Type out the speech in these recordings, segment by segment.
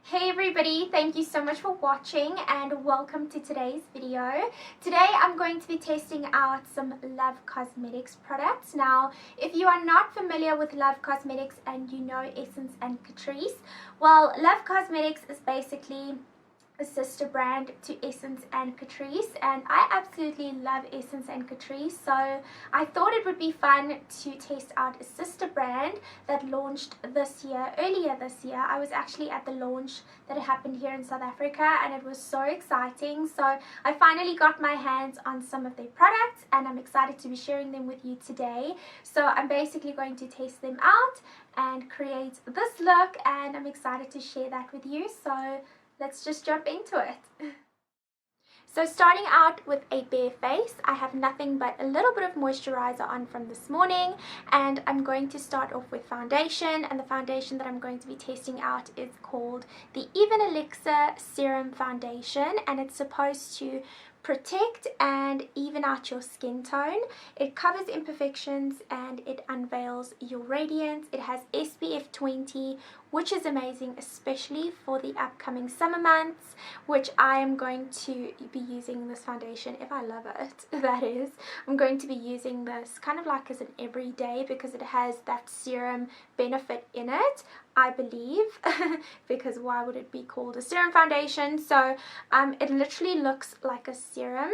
Hey everybody, thank you so much for watching and welcome to today's video. Today I'm going to be testing out some L.O.V Cosmetics products. Now, if you are not familiar with L.O.V Cosmetics and you know Essence and Catrice, well, L.O.V Cosmetics is basically a sister brand to Essence and Catrice, and I absolutely love Essence and Catrice, so I thought it would be fun to test out a sister brand that launched earlier this year. I was actually at the launch that happened here in South Africa and it was so exciting. So I finally got my hands on some of their products and I'm excited to be sharing them with you today. So I'm basically going to test them out and create this look, and I'm excited to share that with you. So let's just jump into it. So starting out with a bare face, I have nothing but a little bit of moisturizer on from this morning, and I'm going to start off with foundation, and the foundation that I'm going to be testing out is called the Even Elixir Serum Foundation, and it's supposed to protect and even out your skin tone. It covers imperfections and it unveils your radiance. It has SPF 20, which is amazing, especially for the upcoming summer months, which I am going to be using this foundation, if I love it, that is. I'm going to be using this kind of like as an everyday because it has that serum benefit in it, I believe, because why would it be called a serum foundation? So it literally looks like a serum.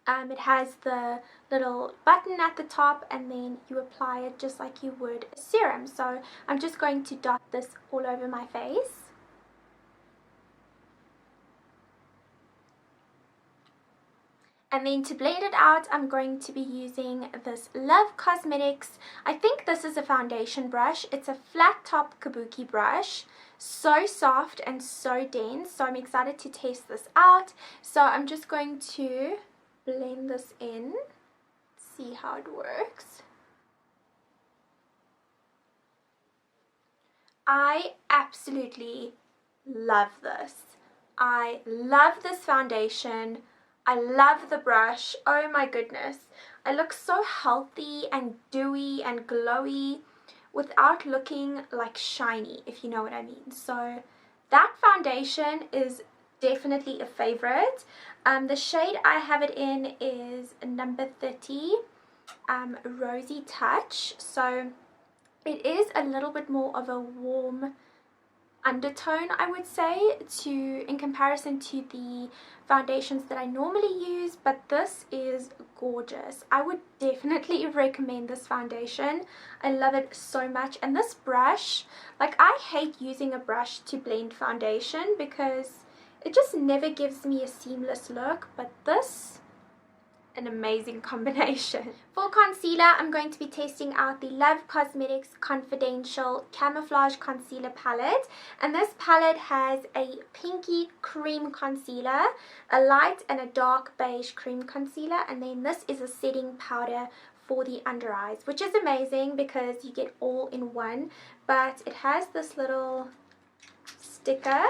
It has the little button at the top and then you apply it just like you would a serum. So I'm just going to dot this all over my face. And then to blend it out, I'm going to be using this L.O.V Cosmetics. I think this is a foundation brush. It's a flat top kabuki brush. So soft and so dense. So I'm excited to test this out. So I'm just going to blend this in, see how it works. I absolutely love this. I love this foundation. I love the brush. Oh my goodness. I look so healthy and dewy and glowy without looking like shiny, if you know what I mean. So that foundation is definitely a favorite. The shade I have it in is number 30, Rosy Touch. So it is a little bit more of a warm undertone, I would say, in comparison to the foundations that I normally use, but this is gorgeous. I would definitely recommend this foundation. I love it so much. And this brush, like, I hate using a brush to blend foundation because it just never gives me a seamless look, but this, an amazing combination. For concealer, I'm going to be testing out the L.O.V Cosmetics Confidential Camouflage Concealer Palette. And this palette has a pinky cream concealer, a light and a dark beige cream concealer, and then this is a setting powder for the under eyes, which is amazing because you get all in one. But it has this little sticker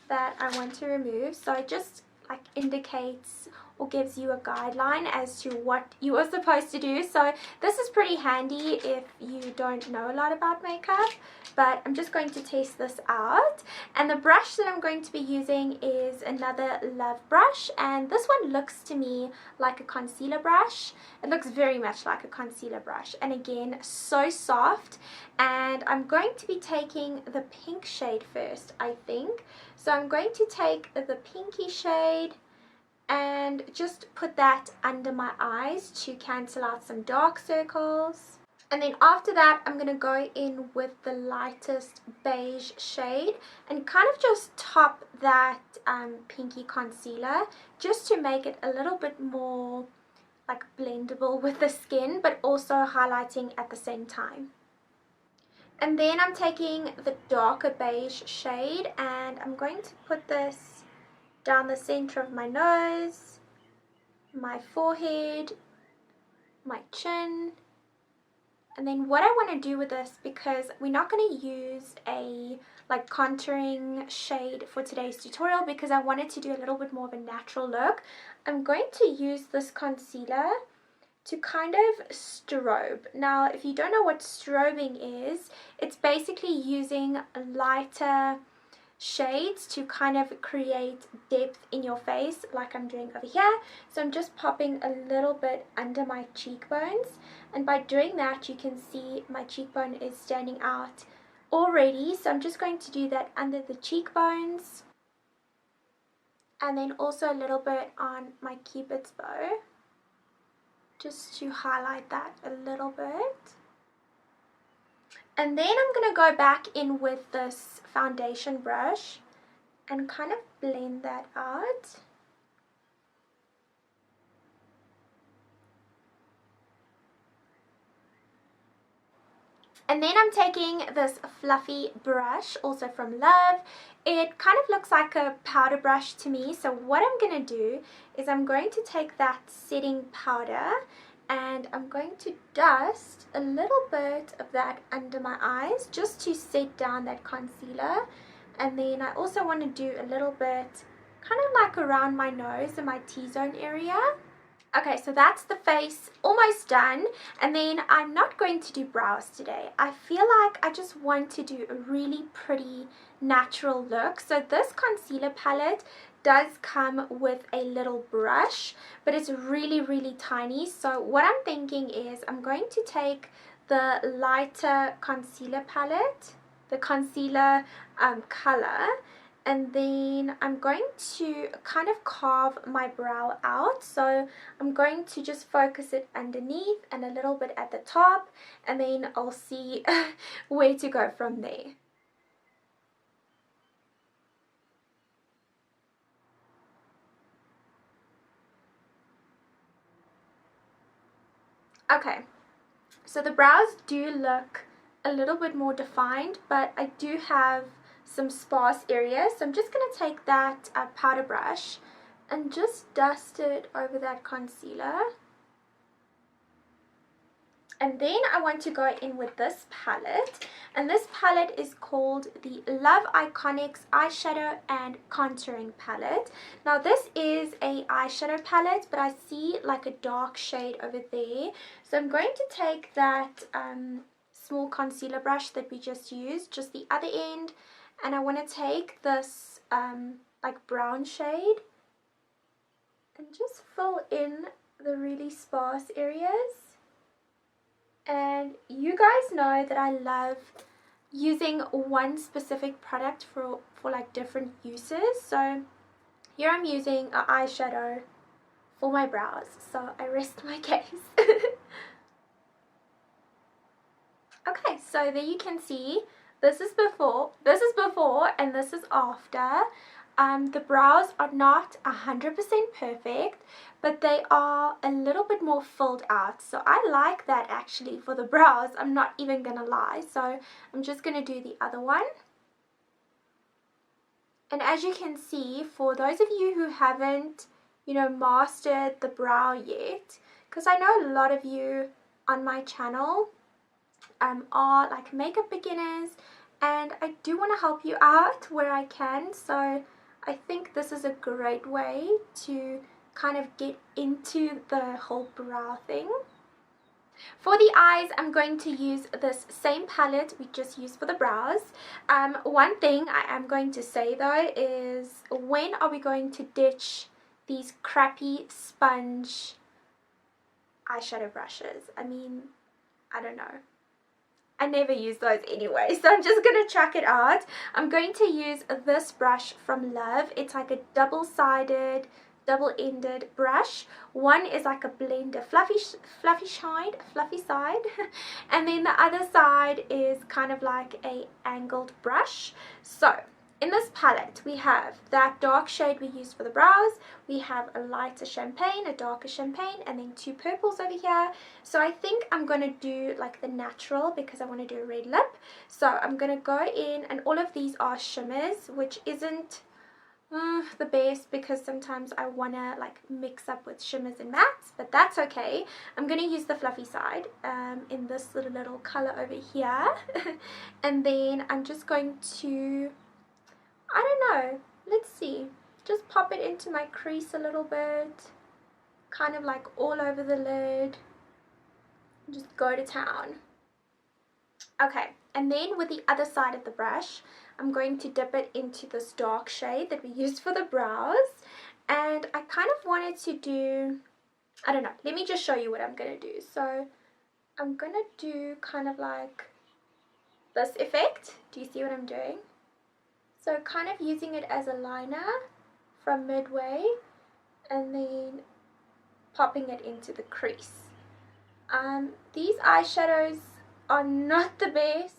that I want to remove, so it just like indicates or gives you a guideline as to what you are supposed to do. So this is pretty handy if you don't know a lot about makeup, but I'm just going to test this out. And the brush that I'm going to be using is another L.O.V brush, and this one looks to me like a concealer brush. It looks very much like a concealer brush, and again, so soft. And I'm going to be taking the pink shade first, I think. So I'm going to take the pinky shade and just put that under my eyes to cancel out some dark circles. And then after that, I'm going to go in with the lightest beige shade and kind of just top that pinky concealer just to make it a little bit more like blendable with the skin, but also highlighting at the same time. And then I'm taking the darker beige shade and I'm going to put this down the center of my nose, my forehead, my chin. And then what I want to do with this, because we're not going to use a like contouring shade for today's tutorial because I wanted to do a little bit more of a natural look, I'm going to use this concealer to kind of strobe. Now, if you don't know what strobing is, it's basically using lighter shades to kind of create depth in your face like I'm doing over here. So I'm just popping a little bit under my cheekbones, and by doing that you can see my cheekbone is standing out already. So I'm just going to do that under the cheekbones, and then also a little bit on my cupid's bow, just to highlight that a little bit. And then I'm going to go back in with this foundation brush and kind of blend that out. And then I'm taking this fluffy brush, also from L.O.V. It kind of looks like a powder brush to me. So what I'm going to do is I'm going to take that setting powder and I'm going to dust a little bit of that under my eyes just to set down that concealer. And then I also want to do a little bit kind of like around my nose and my T-zone area. Okay, so that's the face almost done, and then I'm not going to do brows today. I feel like I just want to do a really pretty natural look. So this concealer palette does come with a little brush, but it's really tiny. So what I'm thinking is I'm going to take the lighter concealer palette, the concealer color, and then I'm going to kind of carve my brow out. So I'm going to just focus it underneath and a little bit at the top, and then I'll see where to go from there. Okay, so the brows do look a little bit more defined, but I do have some sparse areas. So I'm just going to take that powder brush and just dust it over that concealer. And then I want to go in with this palette, and this palette is called the L.O.V Iconics Eyeshadow and Contouring Palette. Now this is a eyeshadow palette, but I see like a dark shade over there. So I'm going to take that small concealer brush that we just used, just the other end, and I want to take this like brown shade and just fill in the really sparse areas. And you guys know that I love using one specific product for like different uses. So here I'm using an eyeshadow for my brows, so I rest my case. Okay, so there you can see this is before, and this is after. The brows are not 100% perfect, but they are a little bit more filled out. So I like that actually for the brows, I'm not even gonna lie. So I'm just gonna do the other one. And as you can see, for those of you who haven't, mastered the brow yet, because I know a lot of you on my channel are like makeup beginners, and I do want to help you out where I can. So I think this is a great way to kind of get into the whole brow thing. For the eyes, I'm going to use this same palette we just used for the brows. One thing I am going to say though is, when are we going to ditch these crappy sponge eyeshadow brushes? I mean, I don't know. I never use those anyway, so I'm just going to chuck it out. I'm going to use this brush from L.O.V. It's like a double-sided, double-ended brush. One is like a blender, fluffy side, and then the other side is kind of like a angled brush. So in this palette, we have that dark shade we used for the brows, we have a lighter champagne, a darker champagne, and then two purples over here. So I think I'm going to do like the natural because I want to do a red lip. So I'm going to go in, and all of these are shimmers, which isn't the best because sometimes I want to like mix up with shimmers and mattes, but that's okay. I'm going to use the fluffy side in this little color over here. And then I'm just going to, I don't know, let's see, just pop it into my crease a little bit, kind of like all over the lid, just go to town. Okay, and then with the other side of the brush, I'm going to dip it into this dark shade that we used for the brows. And I kind of wanted to do, I don't know, let me just show you what I'm going to do. So I'm going to do kind of like this effect. Do you see what I'm doing? So kind of using it as a liner from midway and then popping it into the crease. These eyeshadows are not the best,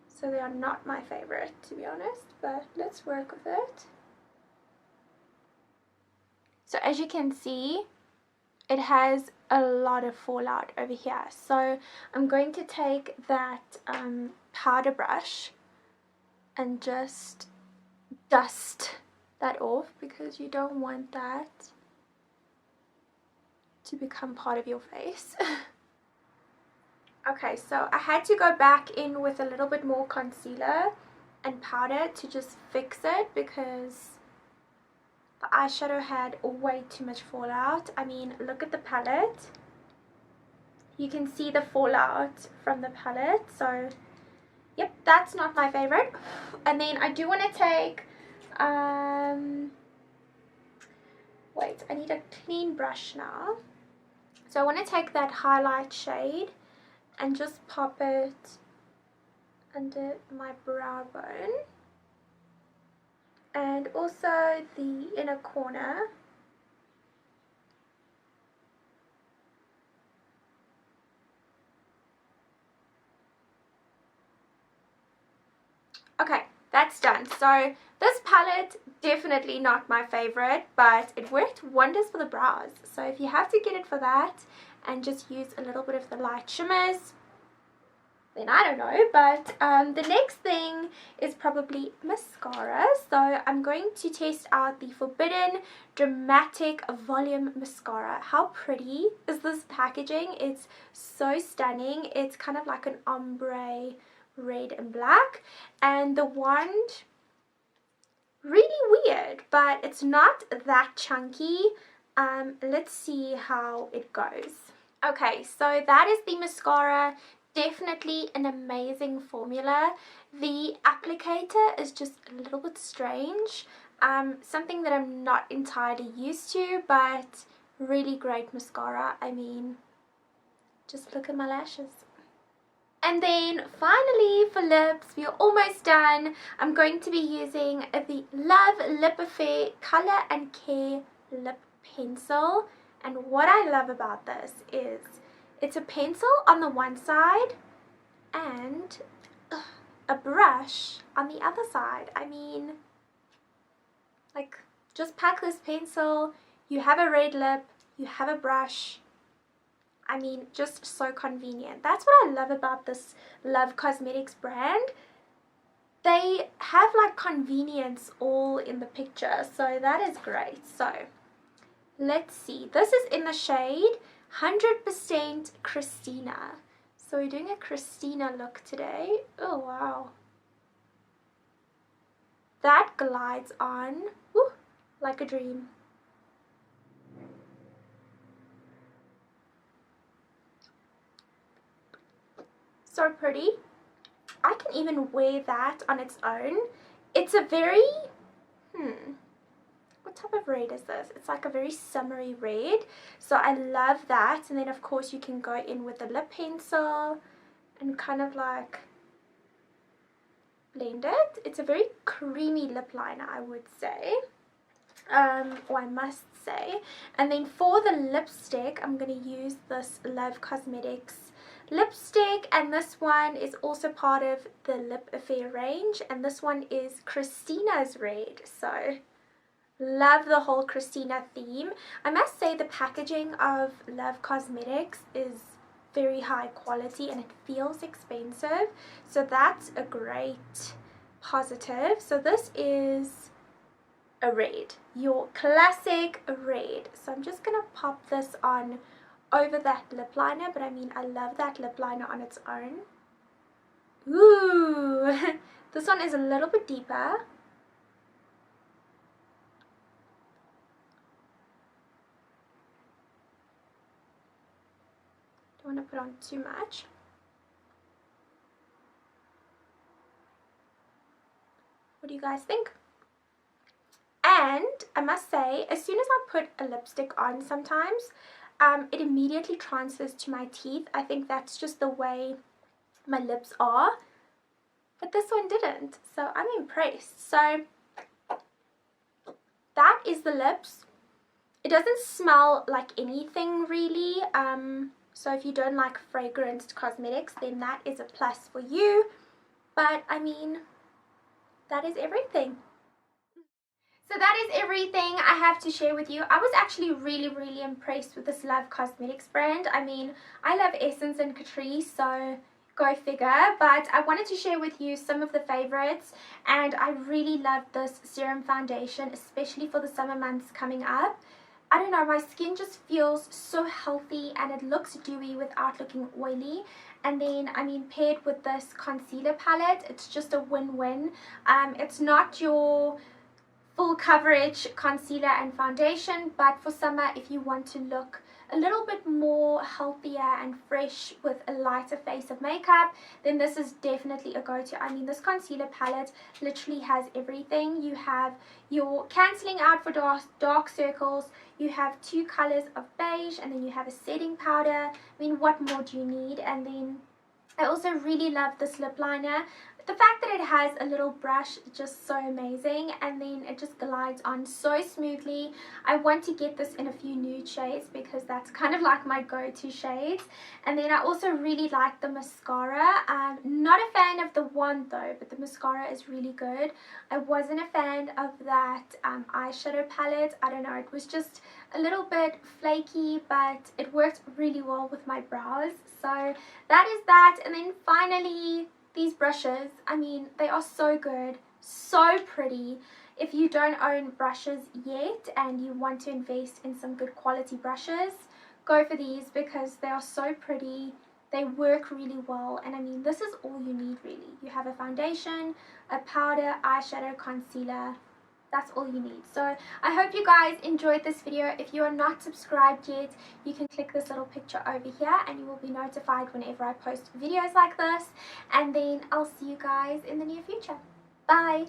so they are not my favorite, to be honest, but let's work with it. So as you can see, it has a lot of fallout over here. So I'm going to take that powder brush and just dust that off, because you don't want that to become part of your face. Okay, so I had to go back in with a little bit more concealer and powder to just fix it, because the eyeshadow had way too much fallout. I mean, look at the palette. You can see the fallout from the palette. So, yep, that's not my favorite. And then I do want to take, wait, I need a clean brush now. So I want to take that highlight shade and just pop it under my brow bone and also the inner corner. Okay, that's done. So this palette, definitely not my favorite, but it worked wonders for the brows. So if you have to get it for that and just use a little bit of the light shimmers, then I don't know. But the next thing is probably mascara. So I'm going to test out the Forbidden Dramatic Volume Mascara. How pretty is this packaging? It's so stunning. It's kind of like an ombre red and black, and the wand, really weird, but it's not that chunky. Let's see how it goes. Okay, so that is the mascara. Definitely an amazing formula. The applicator is just a little bit strange, something that I'm not entirely used to, but really great mascara. I mean, just look at my lashes. And then finally for lips, we're almost done. I'm going to be using the L.O.V Lip Affair Color and Care Lip Pencil. And what I love about this is it's a pencil on the one side and a brush on the other side. I mean, like, just pack this pencil, you have a red lip, you have a brush. I mean, just so convenient. That's what I love about this L.O.V Cosmetics brand. They have like convenience all in the picture, so that is great. So let's see. This is in the shade 100% Christina. So we're doing a Christina look today. Oh wow. That glides on like a dream. So pretty. I can even wear that on its own. It's a very, what type of red is this? It's like a very summery red. So I love that. And then of course you can go in with a lip pencil and kind of like blend it. It's a very creamy lip liner, I would say. Or I must say. And then for the lipstick, I'm going to use this L.O.V Cosmetics lipstick, and this one is also part of the Lip Affair range, and this one is Christina's red. So love the whole Christina theme. I must say the packaging of L.O.V Cosmetics is very high quality and it feels expensive, so that's a great positive. So this is a red, your classic red. So I'm just gonna pop this on over that lip liner, but I mean, I love that lip liner on its own. Ooh, this one is a little bit deeper. Don't want to put on too much. What do you guys think? And I must say, as soon as I put a lipstick on sometimes, it immediately transfers to my teeth. I think that's just the way my lips are. But this one didn't, so I'm impressed. So that is the lips. It doesn't smell like anything really. So if you don't like fragranced cosmetics, then that is a plus for you. But I mean, that is everything. So that is everything I have to share with you. I was actually really impressed with this L.O.V Cosmetics brand. I mean, I love Essence and Catrice, so go figure. But I wanted to share with you some of the favorites, and I really love this serum foundation, especially for the summer months coming up. I don't know, my skin just feels so healthy and it looks dewy without looking oily. And then, I mean, paired with this concealer palette, it's just a win-win. It's not your full coverage concealer and foundation, but for summer, if you want to look a little bit more healthier and fresh with a lighter face of makeup, then this is definitely a go-to. I mean, this concealer palette literally has everything. You have your cancelling out for dark circles, you have 2 colors of beige, and then you have a setting powder. I mean, what more do you need? And then I also really love this lip liner. The fact that it has a little brush is just so amazing, and then it just glides on so smoothly. I want to get this in a few nude shades because that's kind of like my go-to shades. And then I also really like the mascara. I'm not a fan of the wand though, but the mascara is really good. I wasn't a fan of that eyeshadow palette. I don't know, it was just a little bit flaky, but it worked really well with my brows. So that is that. And then finally, these brushes, I mean, they are so good, so pretty. If you don't own brushes yet and you want to invest in some good quality brushes, go for these because they are so pretty. They work really well, and I mean, this is all you need really. You have a foundation, a powder, eyeshadow, concealer. That's all you need. So I hope you guys enjoyed this video. If you are not subscribed yet, you can click this little picture over here and you will be notified whenever I post videos like this. And then I'll see you guys in the near future. Bye!